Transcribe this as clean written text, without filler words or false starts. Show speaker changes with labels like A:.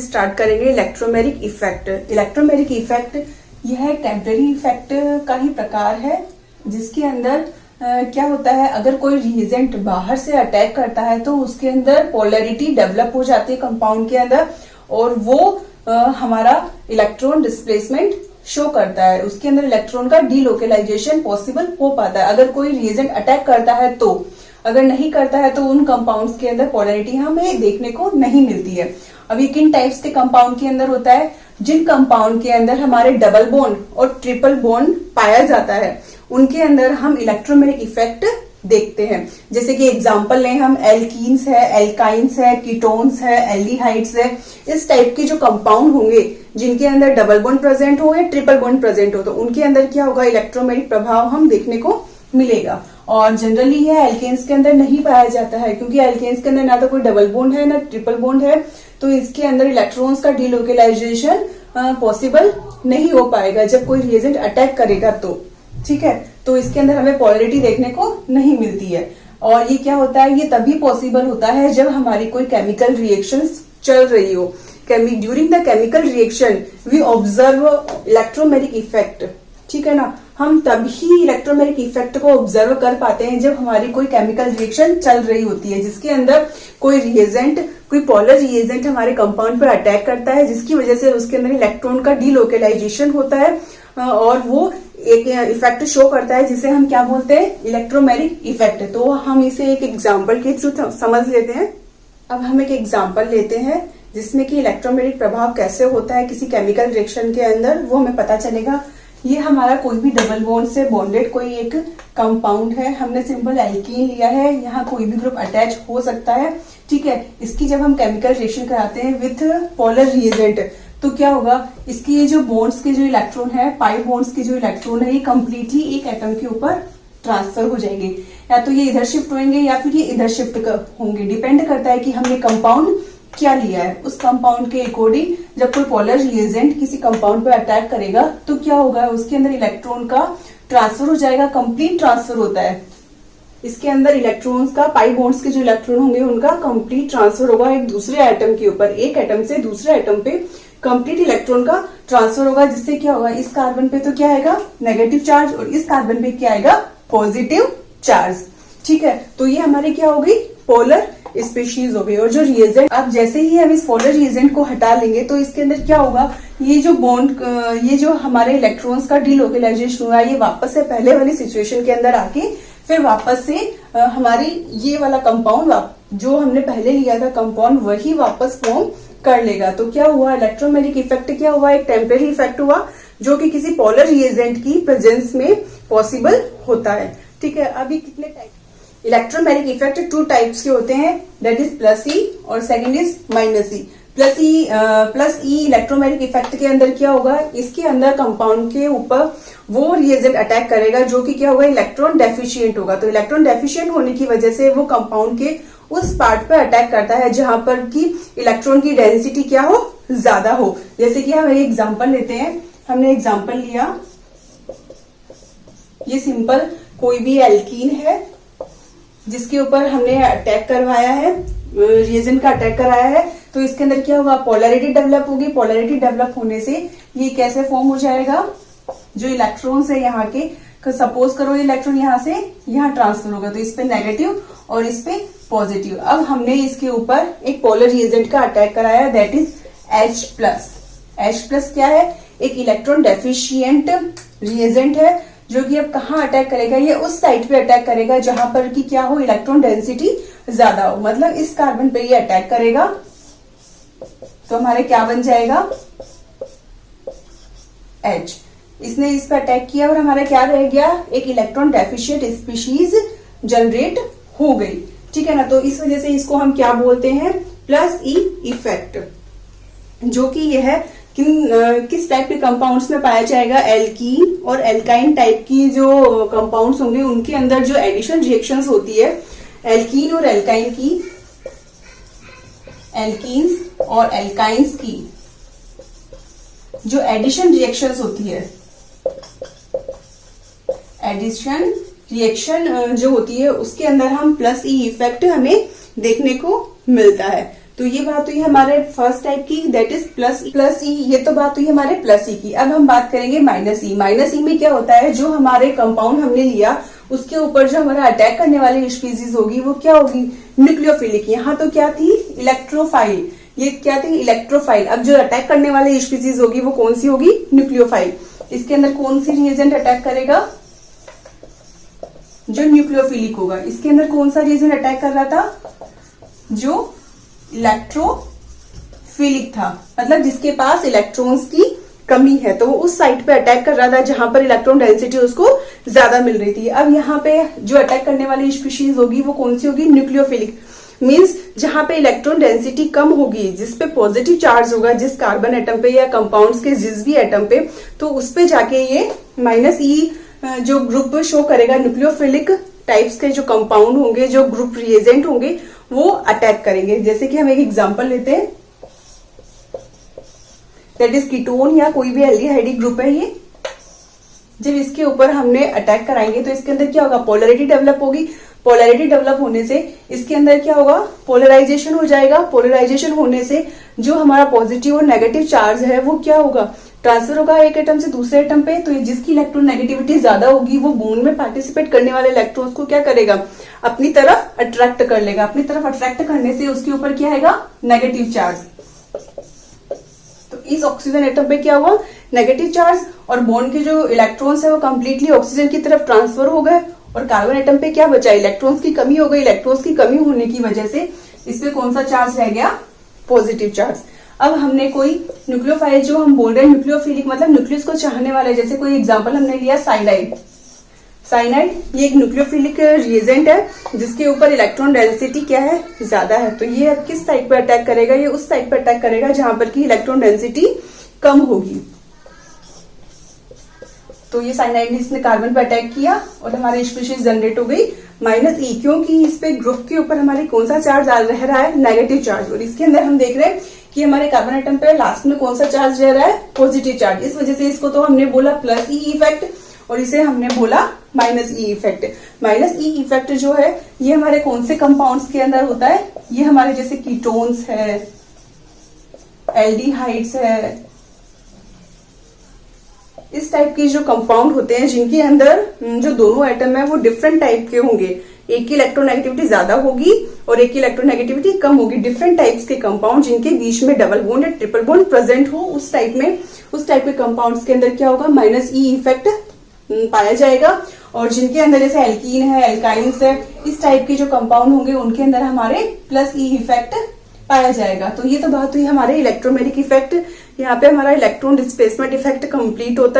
A: Start करेंगे electromeric effect. Electromeric effect यह एक टेम्पररी इफेक्ट का ही प्रकार है, जिसके अंदर क्या होता है, अगर कोई रिएजेंट बाहर से अटैक करता है तो उसके अंदर पोलैरिटी डेवलप हो जाती है कंपाउंड के अंदर, और वो हमारा इलेक्ट्रॉन डिस्प्लेसमेंट शो करता है। उसके अंदर इलेक्ट्रॉन का डीलोकलाइजेशन पॉसिबल हो पाता है अगर कोई रिएजेंट अटैक करता है तो। अगर नहीं करता है तो उन कंपाउंड्स के अंदर पोलैरिटी हमें देखने को नहीं मिलती है। अब ये किन टाइप्स के कंपाउंड के अंदर होता है? जिन कंपाउंड के अंदर हमारे डबल बॉन्ड और ट्रिपल बॉन्ड पाया जाता है उनके अंदर हम इलेक्ट्रोमेरिक इफेक्ट देखते हैं। जैसे कि एग्जांपल लें हम, एल्कीन्स है, एल्काइंस है, कीटोन्स है, एल्डिहाइड्स है। इस टाइप के जो कंपाउंड होंगे जिनके अंदर डबल बॉन्ड प्रेजेंट हो या ट्रिपल बॉन्ड प्रेजेंट हो, तो उनके अंदर क्या होगा, इलेक्ट्रोमेरिक प्रभाव हम देखने को मिलेगा। और जनरली यह एल्केन्स के अंदर नहीं पाया जाता है, क्योंकि एल्केन्स के अंदर ना तो कोई डबल बॉन्ड है ना ट्रिपल बॉन्ड है, तो इसके अंदर इलेक्ट्रॉन्स का डीलोकलाइजेशन पॉसिबल नहीं हो पाएगा जब कोई रिएजेंट अटैक करेगा तो। ठीक है, तो इसके अंदर हमें पोलैरिटी देखने को नहीं मिलती है। और ये क्या होता है, ये तभी पॉसिबल होता है जब हमारी कोई केमिकल रिएक्शंस चल रही हो। During the chemical reaction we observe electromeric effect. ठीक है ना, हम तभी इलेक्ट्रोमेरिक इफेक्ट को ऑब्जर्व कर पाते हैं जब हमारी कोई केमिकल रिएक्शन चल रही होती है, जिसके अंदर कोई रिएजेंट, कोई पोलर रिएजेंट हमारे कंपाउंड पर अटैक करता है, जिसकी वजह से उसके अंदर इलेक्ट्रॉन का डीलोकलाइजेशन होता है और वो एक इफेक्ट शो करता है, जिसे हम क्या बोलते हैं, इलेक्ट्रोमेरिक इफेक्ट। तो हम इसे एक एग्जाम्पल के थ्रू समझ लेते हैं। अब हम एक एग्जाम्पल लेते हैं जिसमें कि इलेक्ट्रोमेरिक प्रभाव कैसे होता है किसी केमिकल रिएक्शन के अंदर, वो हमें पता चलेगा। ये हमारा कोई भी डबल बॉन्ड से बॉन्डेड कोई एक कंपाउंड है, हमने सिंपल एल्कीन लिया है, यहाँ कोई भी ग्रुप अटैच हो सकता है। ठीक है, इसकी जब हम केमिकल रिएक्शन कराते हैं विथ पोलर रिएजेंट तो क्या होगा, इसकी ये जो बॉन्ड्स के जो इलेक्ट्रॉन है, पाई बॉन्ड्स के जो इलेक्ट्रॉन है, ये कंप्लीटली एक एटम के ऊपर ट्रांसफर हो जाएंगे, या तो ये इधर शिफ्ट होंगे या फिर ये इधर शिफ्ट होंगे। डिपेंड करता है कि हमने कंपाउंड क्या लिया है। उस कंपाउंड के अकॉर्डिंग जब कोई पोलर रिएजेंट किसी कंपाउंड पर अटैक करेगा तो क्या होगा, उसके अंदर इलेक्ट्रॉन का ट्रांसफर हो जाएगा, कंप्लीट ट्रांसफर होता है। इसके अंदर इलेक्ट्रॉन्स का, पाई बॉन्ड्स के जो इलेक्ट्रॉन होंगे उनका कंप्लीट ट्रांसफर होगा एक दूसरे एटम के ऊपर। एक एटम से दूसरे एटम पे कंप्लीट इलेक्ट्रॉन का ट्रांसफर होगा, जिससे क्या होगा, इस कार्बन पे तो क्या आएगा, नेगेटिव चार्ज, और इस कार्बन पे क्या आएगा, पॉजिटिव चार्ज। ठीक है, तो ये हमारी क्या हो गई, पोलर स्पीशीज हो गई। और जो रिएजेंट, अब जैसे ही हम इस पोलर रिएजेंट को हटा लेंगे तो इसके अंदर क्या होगा, ये जो बॉन्ड, ये जो हमारे इलेक्ट्रॉन्स का डीलोकलाइजेशन हुआ, ये वापस से पहले वाली सिचुएशन के अंदर आके फिर वापस से हमारी ये वाला कंपाउंड जो हमने पहले लिया था कंपाउंड, वही वापस फॉर्म कर लेगा। तो क्या हुआ, इलेक्ट्रोमेरिक इफेक्ट क्या हुआ, एक टेम्पररी इफेक्ट हुआ जो कि किसी पोलर रिएजेंट की प्रेजेंस में पॉसिबल होता है। ठीक है, अभी कितने टाइप इलेक्ट्रोमेरिक इफेक्ट, 2 टाइप्स के होते हैं, दैट इज प्लस ई और second is minus E. Plus E electromeric effect के अंदर क्या होगा, इसके अंदर कंपाउंड के ऊपर वो रिएजेंट अटैक करेगा जो कि क्या होगा, इलेक्ट्रॉन डेफिशिएंट होगा। तो इलेक्ट्रॉन डेफिशिएंट होने की वजह से वो कंपाउंड के उस पार्ट पर अटैक करता है जहां पर कि इलेक्ट्रॉन की डेंसिटी क्या हो, ज्यादा हो। जैसे कि हम एक एग्जांपल लेते हैं, हमने एग्जांपल लिया, ये सिंपल कोई भी एल्कीन है जिसके ऊपर हमने अटैक करवाया है, रिएजेंट का अटैक कराया है, तो इसके अंदर क्या होगा, पोलैरिटी डेवलप होगी। पोलैरिटी डेवलप होने से ये कैसे फॉर्म हो जाएगा, जो इलेक्ट्रॉन्स है यहाँ के, सपोज करो ये इलेक्ट्रॉन यहाँ से यहाँ ट्रांसफर होगा, तो इस पे नेगेटिव और इस पे पॉजिटिव। अब हमने इसके ऊपर एक पोलर रिएजेंट का अटैक कराया, दैट इज H+। H+ क्या है, एक इलेक्ट्रॉन डेफिशिएंट रिएजेंट है जो कि अब कहाँ अटैक करेगा, ये उस साइड पे अटैक करेगा जहां पर कि क्या हो, इलेक्ट्रॉन डेंसिटी ज्यादा हो। मतलब इस कार्बन पे ये अटैक करेगा तो हमारे क्या बन जाएगा, H। इसने इस पर अटैक किया और हमारा क्या रह गया, एक इलेक्ट्रॉन डेफिशिएंट स्पीशीज जनरेट हो गई। ठीक है ना, तो इस वजह से इसको हम क्या बोलते हैं, प्लस ई इफेक्ट, जो कि यह किस टाइप के कंपाउंड्स में पाया जाएगा, एल्कीन और एल्काइन टाइप की जो कंपाउंड्स होंगे उनके अंदर जो एडिशन रिएक्शंस होती है, एल्कीन और एल्काइन की, एल्कीन्स और एल्काइंस की जो एडिशन रिएक्शंस होती है, एडिशन रिएक्शन जो होती है उसके अंदर हम प्लस ई इफेक्ट हमें देखने को मिलता है। तो ये बात हुई हमारे फर्स्ट टाइप की, दैट इज प्लस ई। ये तो बात हुई हमारे प्लस ई की। अब हम बात करेंगे माइनस ई। माइनस ई में क्या होता है, जो हमारे कंपाउंड हमने लिया उसके ऊपर जो हमारा अटैक करने वाली स्पीसीज होगी वो क्या होगी, न्यूक्लियोफिलिक। यहाँ तो क्या थी, इलेक्ट्रोफाइल। ये क्या थी, इलेक्ट्रोफाइल। अब जो अटैक करने वाली स्पीसीज होगी वो कौन सी होगी, न्यूक्लियोफाइल। इसके अंदर कौन सी रिएजेंट अटैक करेगा, जो न्यूक्लियोफिलिक होगा। इसके अंदर कौन सा रिएजेंट अटैक कर रहा था, जो इलेक्ट्रोफिलिक था, मतलब जिसके पास इलेक्ट्रॉन्स की कमी है, तो वो उस साइट पे अटैक कर रहा था जहां पर इलेक्ट्रॉन डेंसिटी उसको ज्यादा मिल रही थी। अब यहाँ पे जो अटैक करने वाली स्पीशीज होगी वो कौन सी होगी, न्यूक्लियोफिलिक। मींस जहां पे इलेक्ट्रॉन डेंसिटी कम होगी, जिस पे पॉजिटिव चार्ज होगा, जिस कार्बन एटम पे या कंपाउंड्स के जिस भी एटम पे, तो उस पे जाके ये माइनस ई जो ग्रुप शो करेगा, न्यूक्लियोफिलिक टाइप्स के जो कंपाउंड होंगे, जो ग्रुप रिएजेंट होंगे, वो अटैक करेंगे। जैसे कि हम एक एग्जांपल लेते हैं, दैट इज कीटोन या कोई भी एल्डिहाइड ग्रुप है ये। जब इसके ऊपर हमने अटैक कराएंगे तो इसके अंदर क्या होगा, पोलैरिटी डेवलप होगी। पोलैरिटी डेवलप होने से इसके अंदर क्या होगा, पोलराइजेशन हो जाएगा। पोलराइजेशन होने से जो हमारा पॉजिटिव और नेगेटिव चार्ज है वो क्या होगा, ट्रांसफर होगा एक एटम से दूसरे एटम पे। तो जिसकी इलेक्ट्रॉन नेगेटिविटी ज्यादा होगी वो बॉन्ड में पार्टिसिपेट करने वाले इलेक्ट्रॉन्स को क्या करेगा, अपनी तरफ अट्रैक्ट कर लेगा। अपनी तरफ अट्रैक्ट करने से उसके ऊपर क्या आएगा, नेगेटिव चार्ज। तो इस ऑक्सीजन एटम पे क्या हुआ, नेगेटिव चार्ज, और बॉन्ड के जो इलेक्ट्रॉन्स है वो कंप्लीटली ऑक्सीजन की तरफ ट्रांसफर हो गए। और कार्बन एटम पे क्या बचा, इलेक्ट्रॉन्स की कमी हो गई। इलेक्ट्रॉन्स की कमी होने की वजह से इस पे कौन सा चार्ज रह गया, पॉजिटिव चार्ज। अब हमने कोई न्यूक्लियोफाइल, जो हम बोल रहे हैं न्यूक्लियोफिलिक मतलब न्यूक्लियस को चाहने वाले, जैसे कोई एग्जांपल हमने लिया साइनाइड। साइनाइड ये एक न्यूक्लियोफिलिक रिएजेंट है जिसके ऊपर इलेक्ट्रॉन डेंसिटी क्या है, ज्यादा है। तो ये अब किस साइड पे अटैक करेगा, ये उस साइड पे अटैक करेगा जहां पर की इलेक्ट्रॉन डेंसिटी कम होगी। तो ये साइनाइड ने इसने कार्बन पे अटैक किया और हमारी स्पीशीज जनरेट हो गई माइनस ई, क्योंकि इस पे ग्रुप के ऊपर हमारे कौन सा चार्ज रह रहा है, नेगेटिव चार्ज। और इसके अंदर हम देख रहे हैं कि हमारे कार्बन एटम पे लास्ट में कौन सा चार्ज रह रहा है, पॉजिटिव चार्ज। इस वजह से इसको तो हमने बोला प्लस ई इफेक्ट और इसे हमने बोला minus E effect. Minus E effect जो है ये हमारे कौन से कंपाउंड्स के अंदर होता है, ये हमारे जैसे कीटोन्स है, एल्डिहाइड्स है, इस टाइप के जो कंपाउंड होते हैं जिनके अंदर जो दोनों एटम है वो डिफरेंट टाइप के होंगे। एक की इलेक्ट्रोनेगेटिविटी ज्यादा होगी और एक की इलेक्ट्रोनेगेटिविटी कम होगी। डिफरेंट टाइप्स के कंपाउंड जिनके बीच में डबल बॉन्ड या ट्रिपल बॉन्ड प्रेजेंट हो, उस टाइप के कंपाउंड्स के अंदर क्या होगा, माइनस ई इफेक्ट पाया जाएगा। और जिनके अंदर जैसे एल्कीन है, एल्काइंस है, इस टाइप के जो कंपाउंड होंगे उनके अंदर हमारे प्लस ई इफेक्ट पाया जाएगा। तो ये तो बात हुई हमारे इलेक्ट्रोमेरिक इफेक्ट। यहाँ पे हमारा इलेक्ट्रॉन डिस्प्लेसमेंट इफेक्ट कंप्लीट होता है।